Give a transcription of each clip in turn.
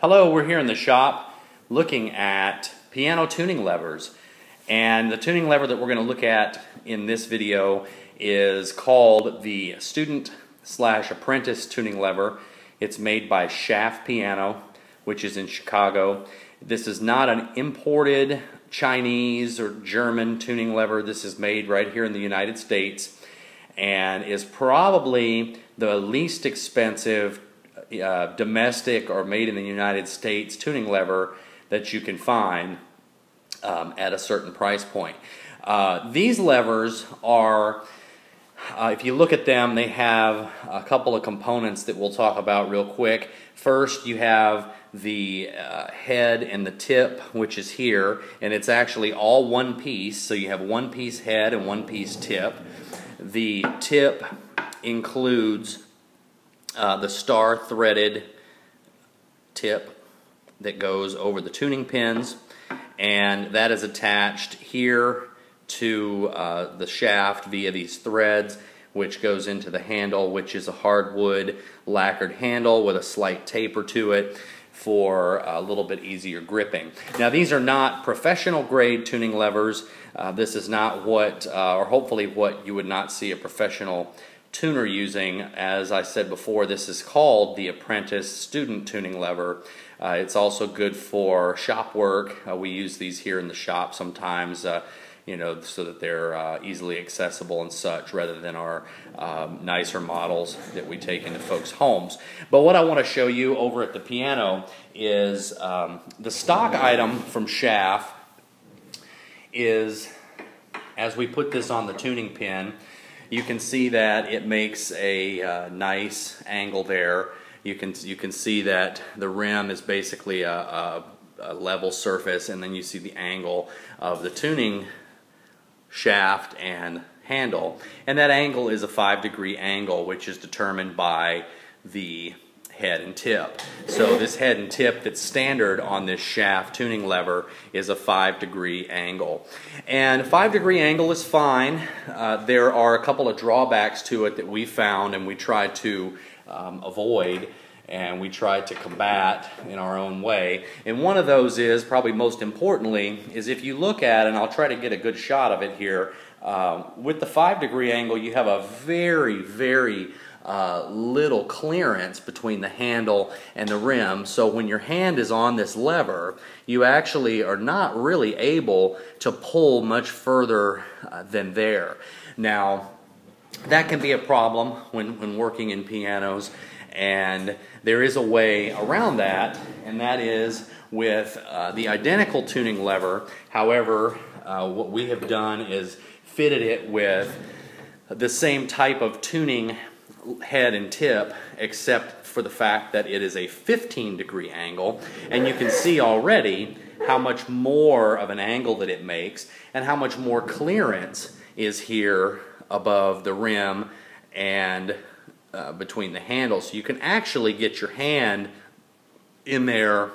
Hello, we're here in the shop looking at piano tuning levers, and the tuning lever that we're going to look at in this video is called the Student/Apprentice tuning lever. It's made by Schaff Piano, which is in Chicago. This is not an imported Chinese or German tuning lever. This is made right here in the United States and is probably the least expensive domestic or made in the United States tuning lever that you can find at a certain price point. These levers are, if you look at them, they have a couple of components that we'll talk about real quick. First, you have the head and the tip, which is here, and it's actually all one piece, so you have one piece head and one piece tip. The tip includes the star threaded tip that goes over the tuning pins, and that is attached here to the shaft via these threads, which goes into the handle, which is a hardwood lacquered handle with a slight taper to it for a little bit easier gripping. Now, these are not professional grade tuning levers. This is not what, or hopefully what you would not see a professional tuner using. As I said before, this is called the Apprentice Student tuning lever. It's also good for shop work. We use these here in the shop sometimes, you know, so that they're easily accessible and such, rather than our nicer models that we take into folks' homes. But what I want to show you over at the piano is the stock item from Schaff is, as we put this on the tuning pin, you can see that it makes a nice angle there. You can see that the rim is basically a level surface, and then you see the angle of the tuning shaft and handle, and that angle is a 5-degree angle, which is determined by the head and tip. So this head and tip that's standard on this Schaff tuning lever is a 5-degree angle, and a 5-degree angle is fine. There are a couple of drawbacks to it that we found and we tried to avoid, and we tried to combat in our own way. And one of those is, probably most importantly, is if you look at, and I'll try to get a good shot of it here, with the 5-degree angle you have a very little clearance between the handle and the rim, so when your hand is on this lever, you actually are not really able to pull much further than there. Now, that can be a problem when working in pianos, and there is a way around that, and that is with the identical tuning lever. However, what we have done is fitted it with the same type of tuning head and tip, except for the fact that it is a 15-degree angle, and you can see already how much more of an angle that it makes and how much more clearance is here above the rim and between the handles. So you can actually get your hand in there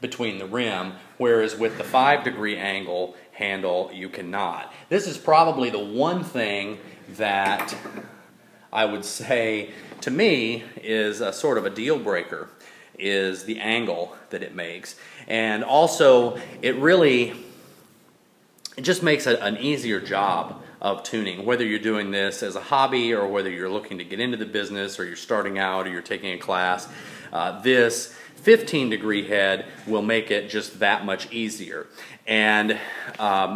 between the rim, whereas with the 5-degree angle handle you cannot. This is probably the one thing that I would say, to me, is a sort of a deal breaker, is the angle that it makes. And also, it just makes an easier job of tuning, whether you're doing this as a hobby or whether you're looking to get into the business or you're starting out or you're taking a class. This 15-degree head will make it just that much easier. And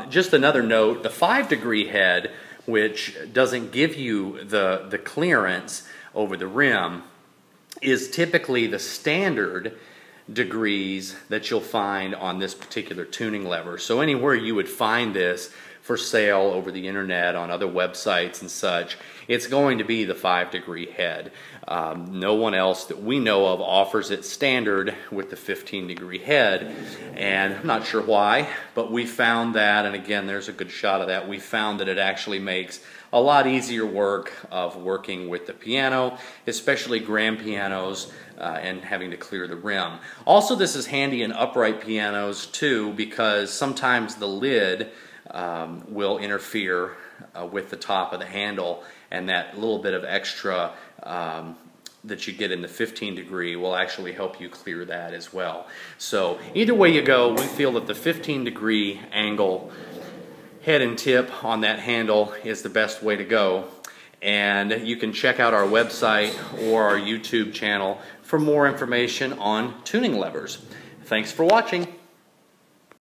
just another note, the 5-degree head, which doesn't give you the clearance over the rim, is typically the standard degrees that you'll find on this particular tuning lever. So anywhere you would find this for sale over the internet, on other websites and such, it's going to be the 5-degree head. No one else that we know of offers it standard with the 15-degree head, and I'm not sure why, but we found that, and again, there's a good shot of that, we found that it actually makes a lot easier work of working with the piano, especially grand pianos, and having to clear the rim. Also, this is handy in upright pianos too, because sometimes the lid will interfere with the top of the handle, and that little bit of extra that you get in the 15 degree will actually help you clear that as well. So either way you go, we feel that the 15 degree angle head and tip on that handle is the best way to go. And you can check out our website or our YouTube channel for more information on tuning levers. Thanks for watching.